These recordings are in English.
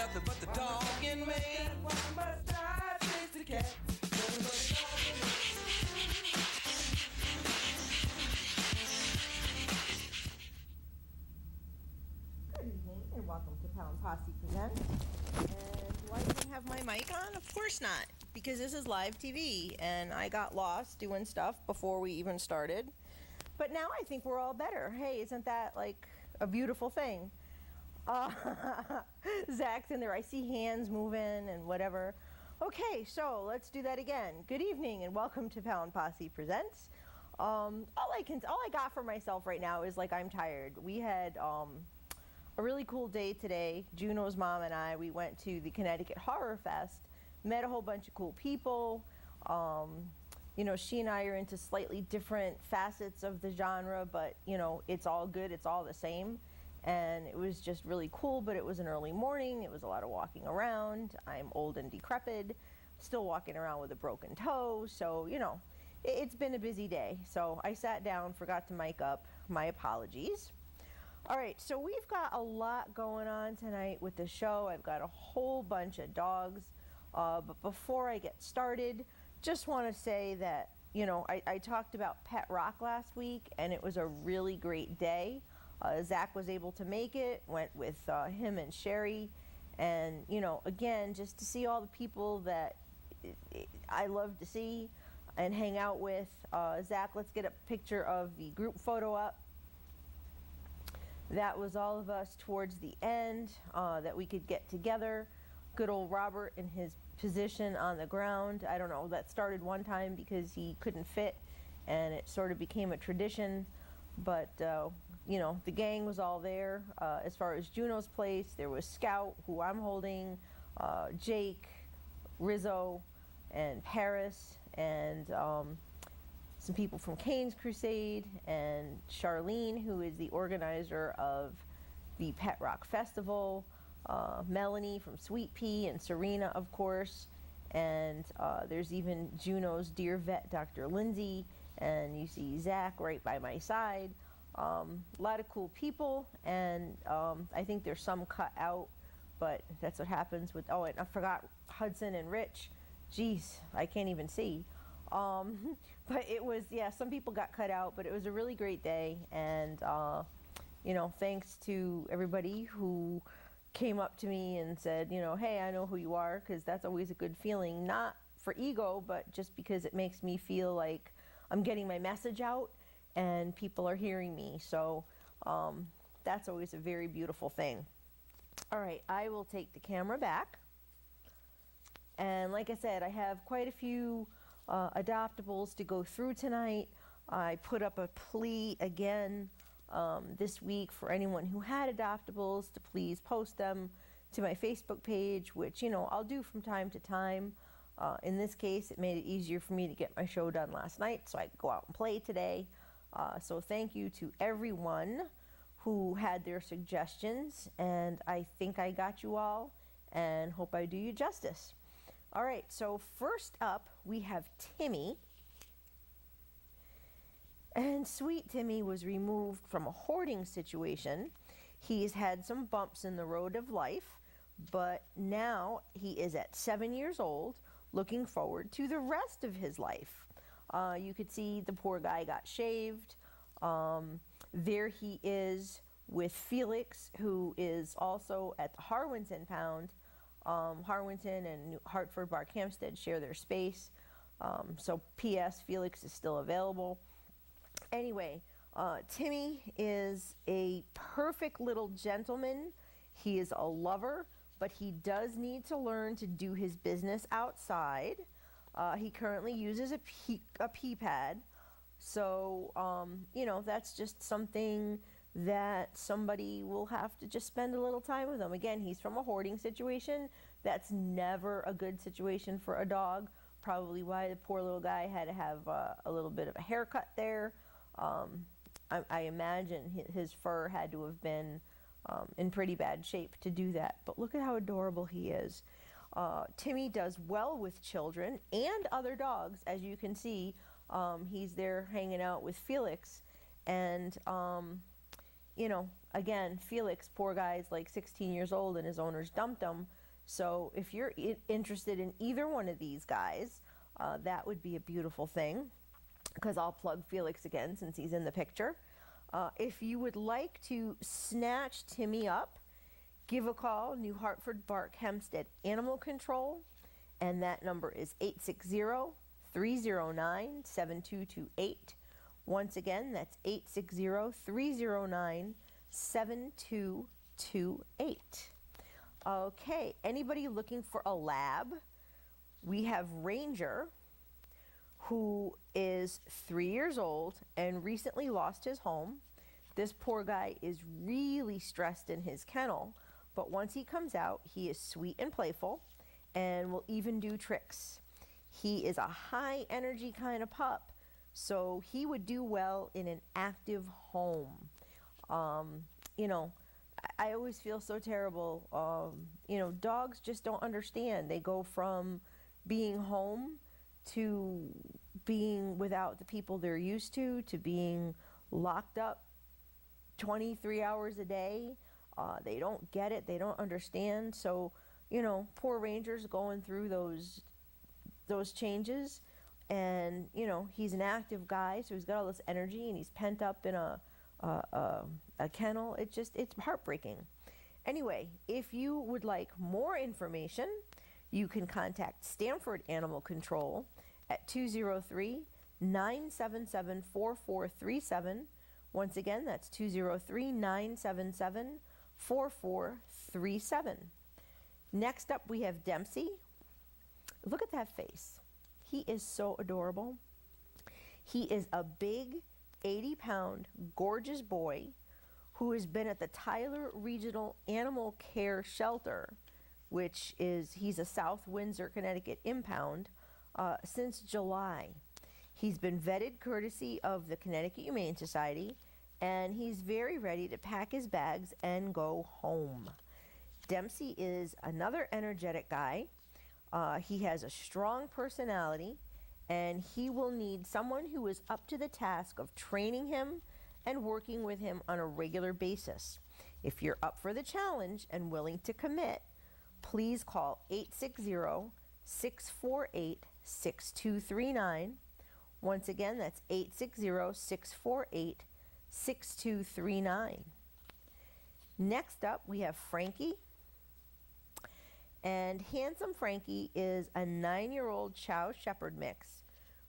nothing but the dog in me. Why must I chase the cat? Good evening and welcome to Posse Presents. And do I even have my mic on? Of course not, because this is live TV and I got lost doing stuff before we even started. But now I think we're all better. Hey, isn't that like a beautiful thing? Zach's in there. I see hands moving and whatever. Okay, so let's do that again. Good evening and welcome to Posse Presents. All I got for myself right now is like I'm tired. We had a really cool day today. Juno's mom and I, we went to the Connecticut Horror Fest, met a whole bunch of cool people. You know, she and I are into slightly different facets of the genre, but you know, it's all good. It's all the same. And it was just really cool, but it was an early morning. It was a lot of walking around. I'm old and decrepit, still walking around with a broken toe. So, you know, it's been a busy day. So I sat down, forgot to mic up. My apologies. All right, so we've got a lot going on tonight with the show. I've got a whole bunch of dogs. But before I get started, just want to say that, you know, I talked about Pet Rock last week, and it was a really great day. Zach was able to make it, went with him and Sherry. And, you know, again, just to see all the people that I love to see and hang out with. Zach, let's get a picture of the group photo up. That was all of us towards the end that we could get together. Good old Robert in his position on the ground. I don't know, that started one time because he couldn't fit and it sort of became a tradition. But, you know, the gang was all there. As far as Juno's place, there was Scout, who I'm holding, Jake, Rizzo, and Paris, and some people from Kane's Crusade, and Charlene, who is the organizer of the Pet Rock Festival, Melanie from Sweet Pea, and Serena, of course. And there's even Juno's dear vet, Dr. Lindsay, and you see Zach right by my side. A lot of cool people, and I think there's some cut out, but that's what happens with, oh, and I forgot Hudson and Rich. Jeez, I can't even see. But it was, yeah, some people got cut out, but it was a really great day, and you know, thanks to everybody who came up to me and said, you know, hey, I know who you are, because that's always a good feeling, not for ego, but just because it makes me feel like I'm getting my message out and people are hearing me. So that's always a very beautiful thing. All right, I will take the camera back. And like I said, I have quite a few adoptables to go through tonight. I put up a plea again this week for anyone who had adoptables to please post them to my Facebook page, which, you know, I'll do from time to time. In this case, it made it easier for me to get my show done last night so I could go out and play today. So thank you to everyone who had their suggestions, and I think I got you all and hope I do you justice. All right, so first up we have Timmy. And sweet Timmy was removed from a hoarding situation. He's had some bumps in the road of life, but now he is at 7 years old, looking forward to the rest of his life. You could see the poor guy got shaved. There he is with Felix, who is also at the Harwinton Pound. Harwinton and New Hartford Barkhamsted share their space. So P.S. Felix is still available. Anyway, Timmy is a perfect little gentleman. He is a lover, but he does need to learn to do his business outside. He currently uses a pee pad. So, you know, that's just something that somebody will have to just spend a little time with him. Again, he's from a hoarding situation. That's never a good situation for a dog. Probably why the poor little guy had to have a little bit of a haircut there. I imagine his fur had to have been in pretty bad shape to do that. But look at how adorable he is. Timmy does well with children and other dogs. As you can see, he's there hanging out with Felix. And, again, Felix, poor guy's like 16 years old and his owners dumped him. So if you're interested in either one of these guys, that would be a beautiful thing, because I'll plug Felix again since he's in the picture. If you would like to snatch Timmy up, give a call, New Hartford Bark Hempstead Animal Control, and that number is 860-309-7228. Once again, that's 860-309-7228. Okay, anybody looking for a lab? We have Ranger, who is 3 years old and recently lost his home. This poor guy is really stressed in his kennel, but once he comes out, he is sweet and playful and will even do tricks. He is a high energy kind of pup, so he would do well in an active home. I always feel so terrible. Dogs just don't understand. They go from being home to being without the people they're used to being locked up 23 hours a day. They don't get it. They don't understand. So, poor Ranger's going through those changes. And, he's an active guy, so he's got all this energy and he's pent up in a kennel. It's heartbreaking. Anyway, if you would like more information, you can contact Stanford Animal Control at 203-977-4437. Once again, that's 203-977-4437. Next up, we have Dempsey. Look at that face. He is so adorable. He is a big 80-pound, gorgeous boy who has been at the Tyler Regional Animal Care Shelter, he's a South Windsor, Connecticut impound, since July. He's been vetted courtesy of the Connecticut Humane Society, and he's very ready to pack his bags and go home. Dempsey is another energetic guy. He has a strong personality, and he will need someone who is up to the task of training him and working with him on a regular basis. If you're up for the challenge and willing to commit, please call 860-648-6239. Once again, that's 860-648-6239. Next up, we have Frankie. And Handsome Frankie is a 9-year-old Chow Shepherd mix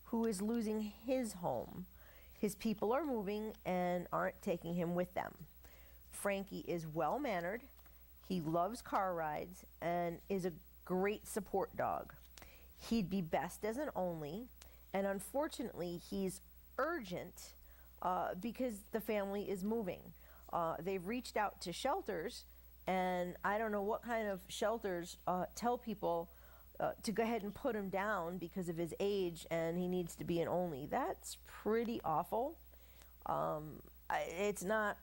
who is losing his home. His people are moving and aren't taking him with them. Frankie is well-mannered. He loves car rides and is a great support dog. He'd be best as an only, and unfortunately, he's urgent because the family is moving. They've reached out to shelters, and I don't know what kind of shelters tell people to go ahead and put him down because of his age and he needs to be an only. That's pretty awful. It's not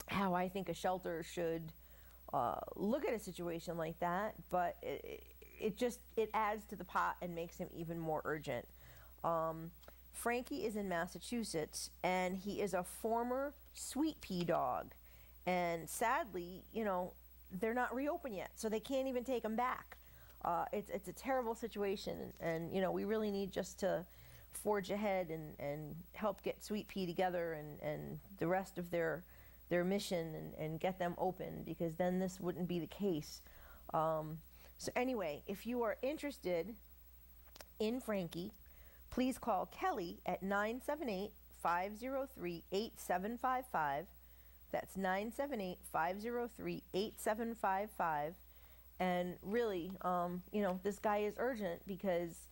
how I think a shelter should look at a situation like that, but it adds to the pot and makes him even more urgent. Frankie is in Massachusetts, and he is a former sweet pea dog. And sadly, they're not reopened yet, so they can't even take him back. It's a terrible situation, and we really need just to forge ahead and help get Sweet Pea together and the rest of their mission and get them open, because then this wouldn't be the case. So anyway, if you are interested in Frankie, please call Kelly at 978-503-8755. That's 978-503-8755. And really, this guy is urgent because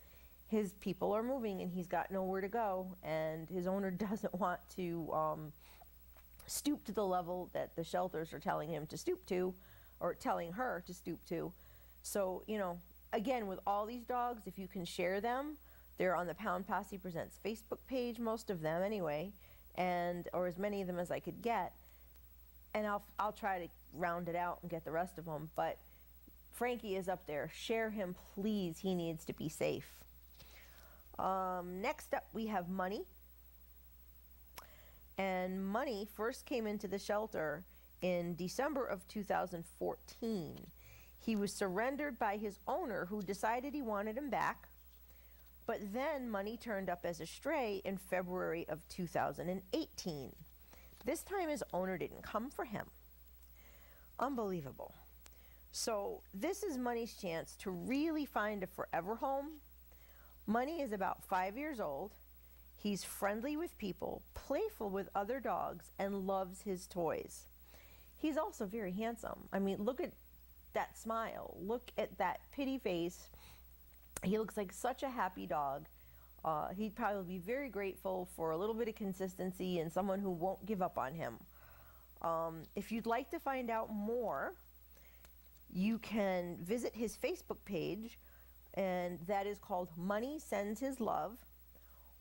his people are moving and he's got nowhere to go, and his owner doesn't want to stoop to the level that the shelters are telling him to stoop to, or telling her to stoop to. So, again, with all these dogs, if you can share them, they're on the Pound Posse Presents Facebook page, most of them anyway, or as many of them as I could get. And I'll try to round it out and get the rest of them. But Frankie is up there. Share him, please. He needs to be safe. Next up, we have Money. And Money first came into the shelter in December of 2014. He was surrendered by his owner, who decided he wanted him back. But then Money turned up as a stray in February of 2018. This time his owner didn't come for him. Unbelievable. So this is Money's chance to really find a forever home. Money is about 5 years old. He's friendly with people, playful with other dogs, and loves his toys. He's also very handsome. I mean, look at that smile. Look at that pretty face. He looks like such a happy dog. He'd probably be very grateful for a little bit of consistency and someone who won't give up on him. If you'd like to find out more, you can visit his Facebook page, and that is called Money Sends His Love.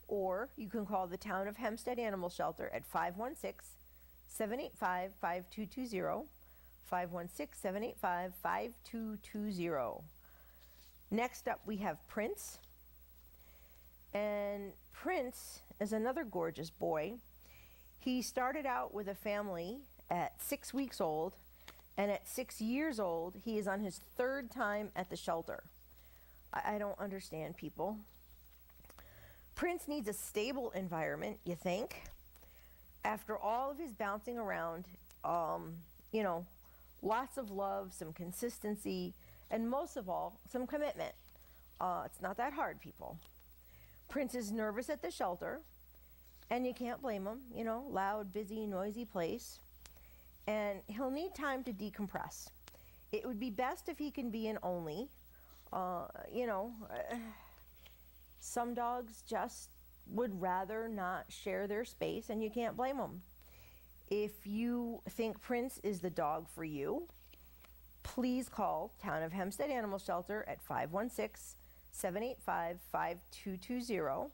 Or you can call the Town of Hempstead Animal Shelter at 516-785-5220, 516-785-5220. Next up, we have Prince. And Prince is another gorgeous boy. He started out with a family at 6 weeks old, and at 6 years old, he is on his third time at the shelter. I don't understand people. Prince needs a stable environment, you think? After all of his bouncing around, lots of love, some consistency, and most of all, some commitment. It's not that hard, people. Prince is nervous at the shelter, and you can't blame him, loud, busy, noisy place. And he'll need time to decompress. It would be best if he can be an only. Some dogs just would rather not share their space, and you can't blame them. If you think Prince is the dog for you, please call Town of Hempstead Animal Shelter at 516-785-5220,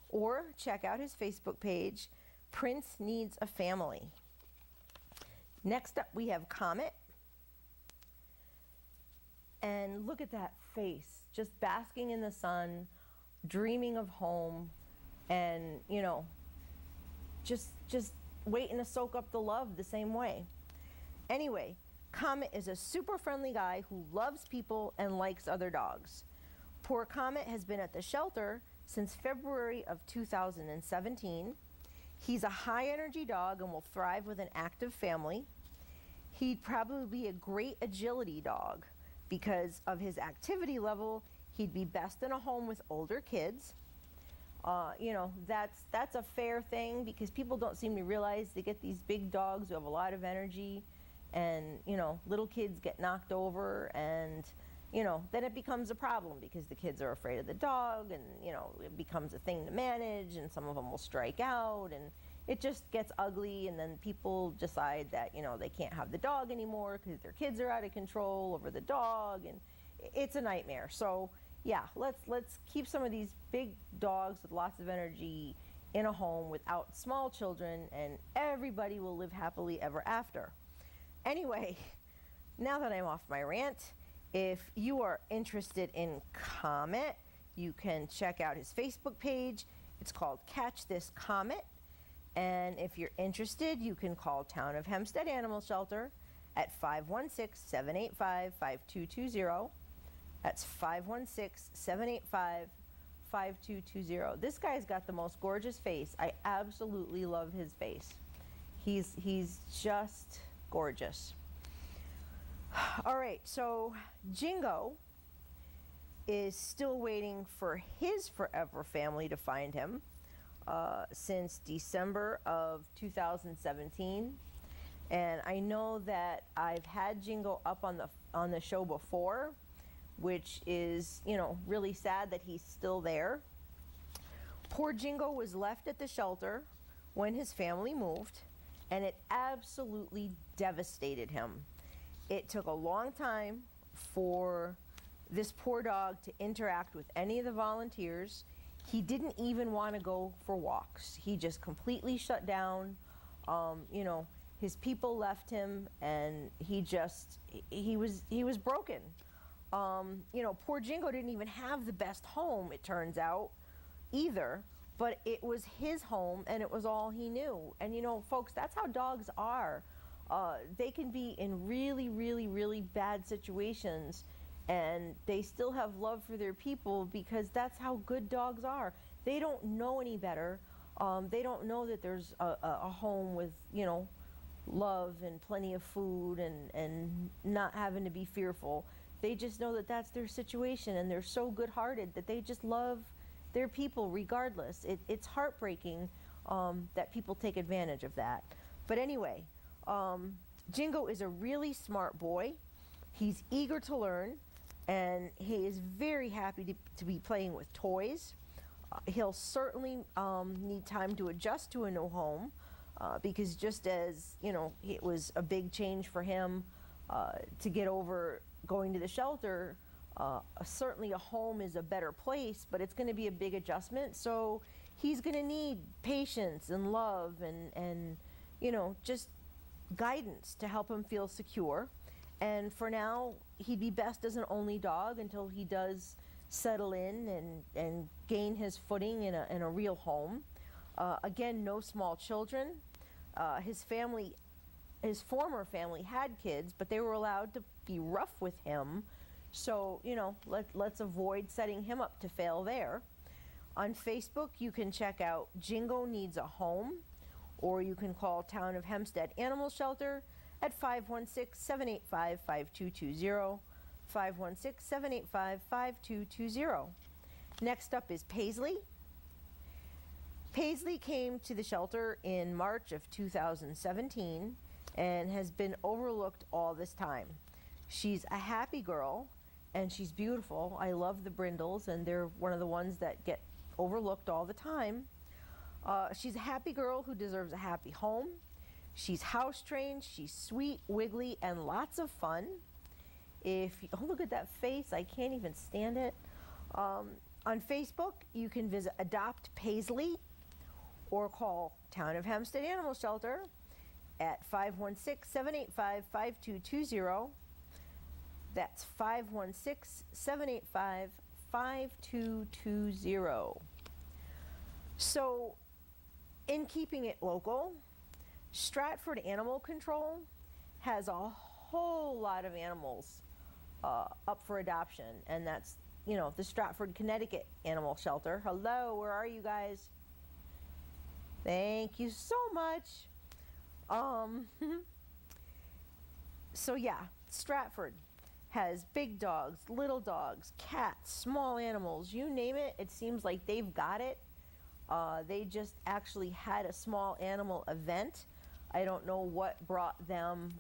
or check out his Facebook page, Prince Needs a Family. Next up, we have Comet. And look at that face, just basking in the sun, dreaming of home, and just waiting to soak up the love the same way. Anyway, Comet is a super friendly guy who loves people and likes other dogs. Poor Comet has been at the shelter since February of 2017. He's a high energy dog and will thrive with an active family. He'd probably be a great agility dog. Because of his activity level, he'd be best in a home with older kids. That's a fair thing, because people don't seem to realize they get these big dogs who have a lot of energy, and little kids get knocked over, and then it becomes a problem because the kids are afraid of the dog, and it becomes a thing to manage, and some of them will strike out, and it just gets ugly, and then people decide that they can't have the dog anymore because their kids are out of control over the dog, and it's a nightmare. So yeah, let's keep some of these big dogs with lots of energy in a home without small children, and everybody will live happily ever after. Anyway, now that I'm off my rant, if you are interested in Comet, you can check out his Facebook page. It's called Catch This Comet. And if you're interested, you can call Town of Hempstead Animal Shelter at 516-785-5220. That's 516-785-5220. This guy's got the most gorgeous face. I absolutely love his face. He's just gorgeous. All right, so Jingo is still waiting for his forever family to find him. Since December of 2017, and I know that I've had Jingo up on the show before, which is really sad that he's still there. Poor Jingo was left at the shelter when his family moved, and it absolutely devastated him. It took a long time for this poor dog to interact with any of the volunteers. He didn't even want to go for walks. He just completely shut down. His people left him, and he was broken. Poor Jingo didn't even have the best home, it turns out, either. but it was his home and it was all he knew. And folks, that's how dogs are. They can be in really, really, really bad situations, and they still have love for their people because that's how good dogs are. They don't know any better. They don't know that there's a home with, love and plenty of food and not having to be fearful. They just know that that's their situation, and they're so good-hearted that they just love their people regardless. It's heartbreaking that people take advantage of that. But anyway, Jingo is a really smart boy. He's eager to learn, and he is very happy to be playing with toys. He'll certainly need time to adjust to a new home because just as, it was a big change for him to get over going to the shelter, certainly a home is a better place, but it's going to be a big adjustment. So he's going to need patience and love and just guidance to help him feel secure. And for now, he'd be best as an only dog until he does settle in and gain his footing in a real home. Again, no small children. His former family had kids, but they were allowed to be rough with him. So, let's avoid setting him up to fail there. On Facebook, you can check out Jingo Needs a Home, or you can call Town of Hempstead Animal Shelter at 516-785-5220, 516-785-5220. Next up is Paisley. Paisley came to the shelter in March of 2017 and has been overlooked all this time. She's a happy girl and she's beautiful. I love the brindles, and they're one of the ones that get overlooked all the time. She's a happy girl who deserves a happy home. She's house trained, she's sweet, wiggly, and lots of fun. Oh, look at that face, I can't even stand it. On Facebook, you can visit Adopt Paisley or call Town of Hempstead Animal Shelter at 516-785-5220. That's 516-785-5220. So, in keeping it local, Stratford Animal Control has a whole lot of animals up for adoption, and that's, the Stratford, Connecticut Animal Shelter. Hello, where are you guys? Thank you so much. So yeah, Stratford has big dogs, little dogs, cats, small animals, you name it. It seems like they've got it. They just actually had a small animal event. I don't know what brought them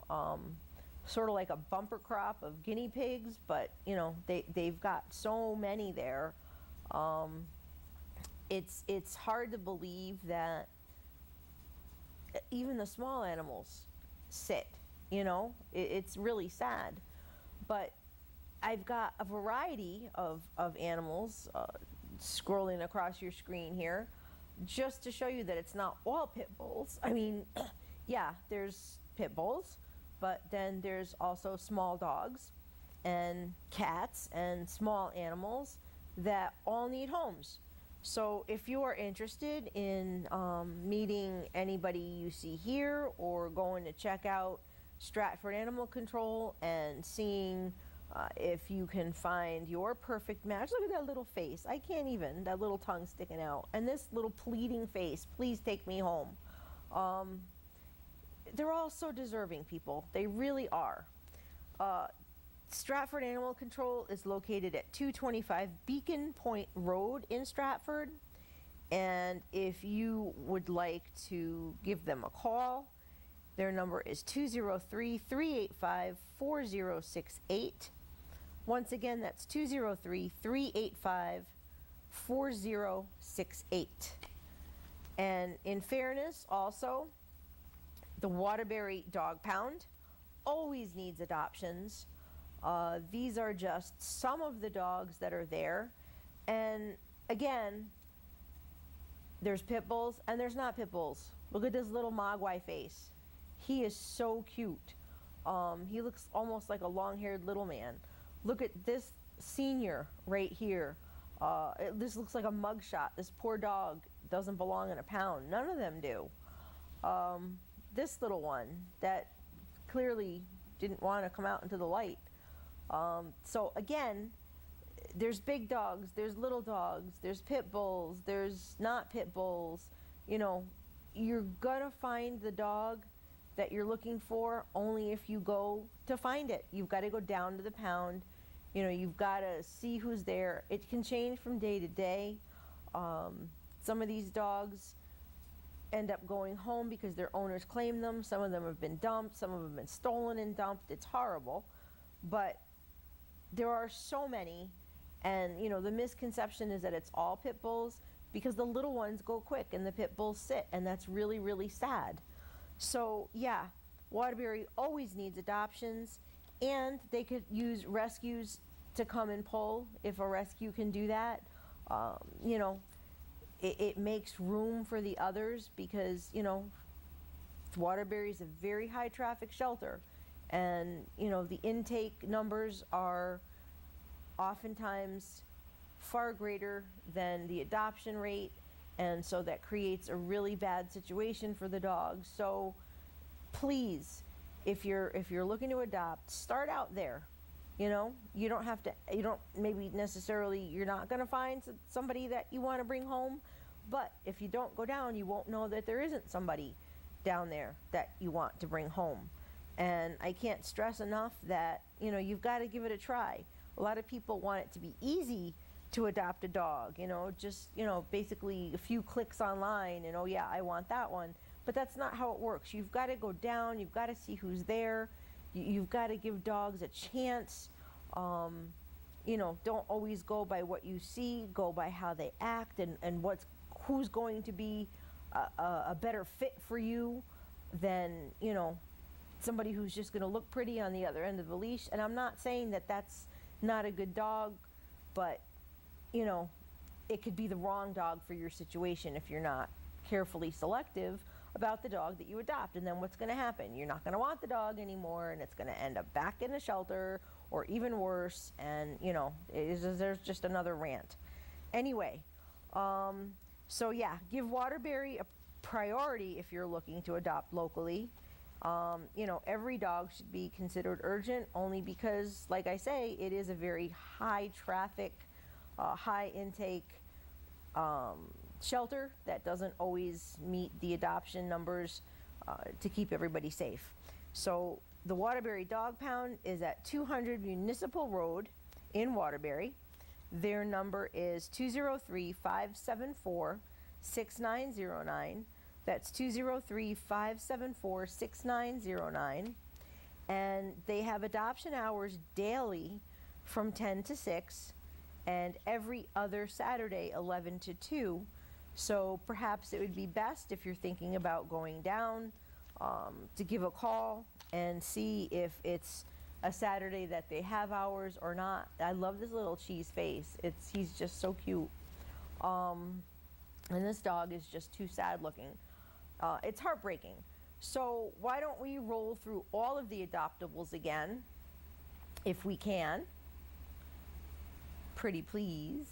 sort of like a bumper crop of guinea pigs, but they've got so many there. It's hard to believe that even the small animals sit. It's really sad. But I've got a variety of animals scrolling across your screen here, just to show you that it's not all pit bulls. I mean, yeah, there's pit bulls, but then there's also small dogs and cats and small animals that all need homes. So if you are interested in meeting anybody you see here, or going to check out Stratford Animal Control and seeing if you can find your perfect match. Look at that little face. I can't even. That little tongue sticking out. And this little pleading face. Please take me home. They're all so deserving, people. They really are. Stratford Animal Control is located at 225 Beacon Point Road in Stratford. And if you would like to give them a call, their number is 203-385-4068. Once again, that's 203-385-4068. And in fairness, also, the Waterbury Dog Pound always needs adoptions. These are just some of the dogs that are there. And again, there's pit bulls and there's not pit bulls. Look at this little Mogwai face. He is so cute. He looks almost like a long-haired little man. Look at this senior right here. This looks like a mugshot. This poor dog doesn't belong in a pound. None of them do. This little one that clearly didn't want to come out into the light. So again, there's big dogs, there's little dogs, there's pit bulls, there's not pit bulls. You know, you're gonna find the dog that you're looking for only if you go to find it. You've got to go down to the pound. You know, you've got to see who's there. It can change from day to day. Some of these dogs end up going home because their owners claim them. Some of them have been dumped. Some of them have been stolen and dumped. It's horrible. But there are so many. And, you know, the misconception is that it's all pit bulls because the little ones go quick and the pit bulls sit. And that's really, really sad. So, yeah, Waterbury always needs adoptions. And they could use rescues to come and pull if a rescue can do that. You know, it makes room for the others because, you know, Waterbury is a very high traffic shelter. And, you know, the intake numbers are oftentimes far greater than the adoption rate. And so that creates a really bad situation for the dogs. So please, if you're looking to adopt, start out there. You know, you don't have to, you don't, maybe necessarily, you're not going to find somebody that you want to bring home. But if you don't go down, you won't know that there isn't somebody down there that you want to bring home. And I can't stress enough that, you know, you've got to give it a try. A lot of people want it to be easy to adopt a dog, you know, just, you know, basically a few clicks online and, oh yeah, I want that one. But that's not how it works. You've got to go down, you've got to see who's there, you've got to give dogs a chance. You know, don't always go by what you see, go by how they act and who's going to be a better fit for you than, you know, somebody who's just going to look pretty on the other end of the leash. And I'm not saying that that's not a good dog, but, you know, it could be the wrong dog for your situation if you're not carefully selective about the dog that you adopt. And then what's going to happen? You're not going to want the dog anymore, and it's going to end up back in a shelter or even worse. And, you know, there's just another rant. Anyway, so yeah, give Waterbury a priority if you're looking to adopt locally. You know, every dog should be considered urgent only because, like I say, it is a very high traffic, high intake shelter that doesn't always meet the adoption numbers to keep everybody safe. So the Waterbury Dog Pound is at 200 Municipal Road in Waterbury. Their number is 203-574-6909. That's 203-574-6909. And they have adoption hours daily from 10 to 6 and every other Saturday 11 to 2. So perhaps it would be best if you're thinking about going down to give a call and see if it's a Saturday that they have hours or not. I love this little cheese face. He's just so cute. And this dog is just too sad looking. It's heartbreaking. So why don't we roll through all of the adoptables again, if we can. Pretty please.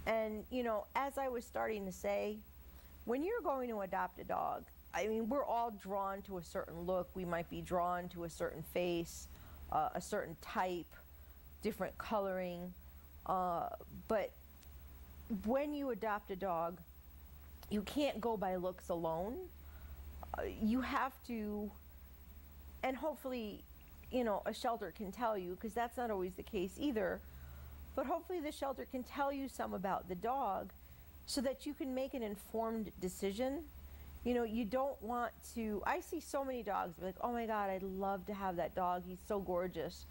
And, you know, as I was starting to say, when you're going to adopt a dog, I mean, we're all drawn to a certain look. We might be drawn to a certain face, a certain type, different coloring. But when you adopt a dog, you can't go by looks alone. You have to, and hopefully, you know, a shelter can tell you, because that's not always the case either, but hopefully the shelter can tell you some about the dog so that you can make an informed decision. You know, you don't want to, I see so many dogs like, oh my God, I'd love to have that dog. He's so gorgeous.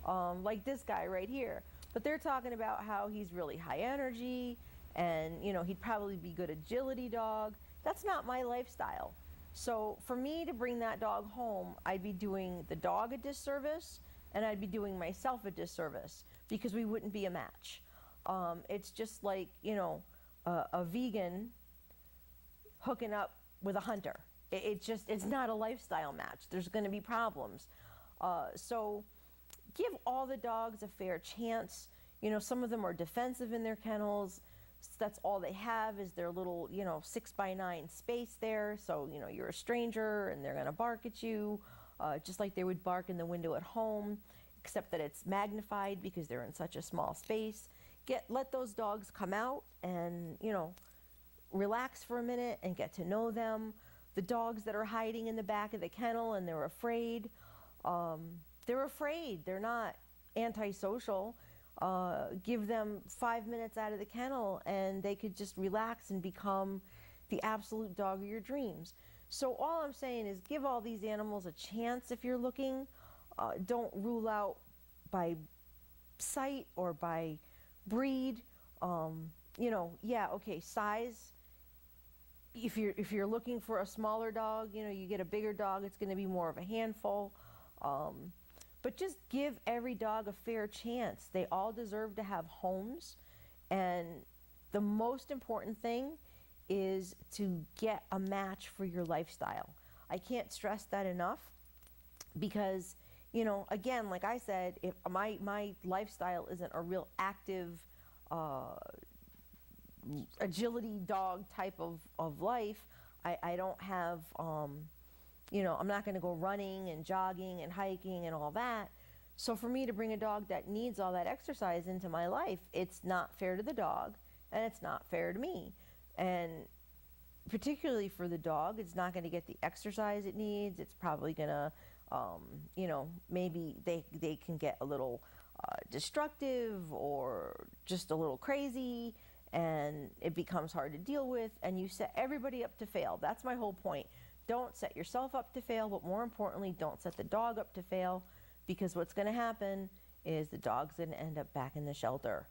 Like this guy right here. But they're talking about how he's really high energy and, you know, he'd probably be good agility dog. That's not my lifestyle. So for me to bring that dog home, I'd be doing the dog a disservice and I'd be doing myself a disservice because we wouldn't be a match. It's just like, you know, a vegan hooking up with a hunter. It's not a lifestyle match. There's going to be problems. So give all the dogs a fair chance. You know, some of them are defensive in their kennels. That's all they have is their little, 6x9 space there. So, you're a stranger and they're going to bark at you, just like they would bark in the window at home, except that it's magnified because they're in such a small space. Let those dogs come out and, relax for a minute and get to know them. The dogs that are hiding in the back of the kennel and they're afraid, they're not antisocial. Give them 5 minutes out of the kennel and they could just relax and become the absolute dog of your dreams. So all I'm saying is give all these animals a chance if you're looking. Don't rule out by sight or by breed. Size. If you're looking for a smaller dog, you get a bigger dog, it's going to be more of a handful. But just give every dog a fair chance. They all deserve to have homes. And the most important thing is to get a match for your lifestyle. I can't stress that enough because, again, like I said, if my lifestyle isn't a real active agility dog type of life, I don't have, I'm not going to go running and jogging and hiking and all that. So for me to bring a dog that needs all that exercise into my life, it's not fair to the dog and it's not fair to me. And particularly for the dog, it's not going to get the exercise it needs. It's probably going to, maybe they can get a little destructive or just a little crazy, and it becomes hard to deal with, and you set everybody up to fail. That's my whole point. Don't set yourself up to fail, but more importantly, don't set the dog up to fail, because what's going to happen is the dog's going to end up back in the shelter.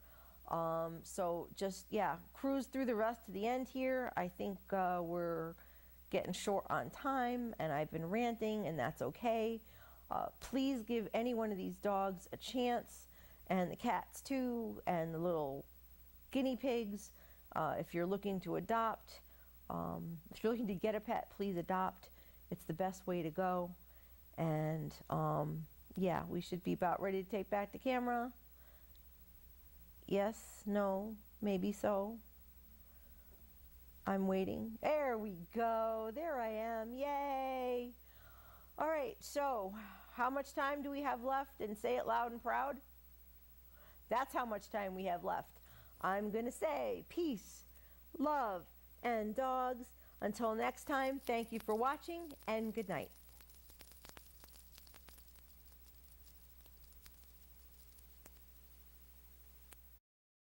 So just, cruise through the rest to the end here. I think we're getting short on time, and I've been ranting, and that's okay. Please give any one of these dogs a chance, and the cats too, and the little guinea pigs. If you're looking to adopt, if you're looking to get a pet, please adopt. It's the best way to go. And we should be about ready to take back the camera. Yes, no, maybe so. I'm waiting. There we go. There I am. Yay. All right, so how much time do we have left? And say it loud and proud. That's how much time we have left. I'm going to say peace, love, and dogs. Until next time, thank you for watching, and good night.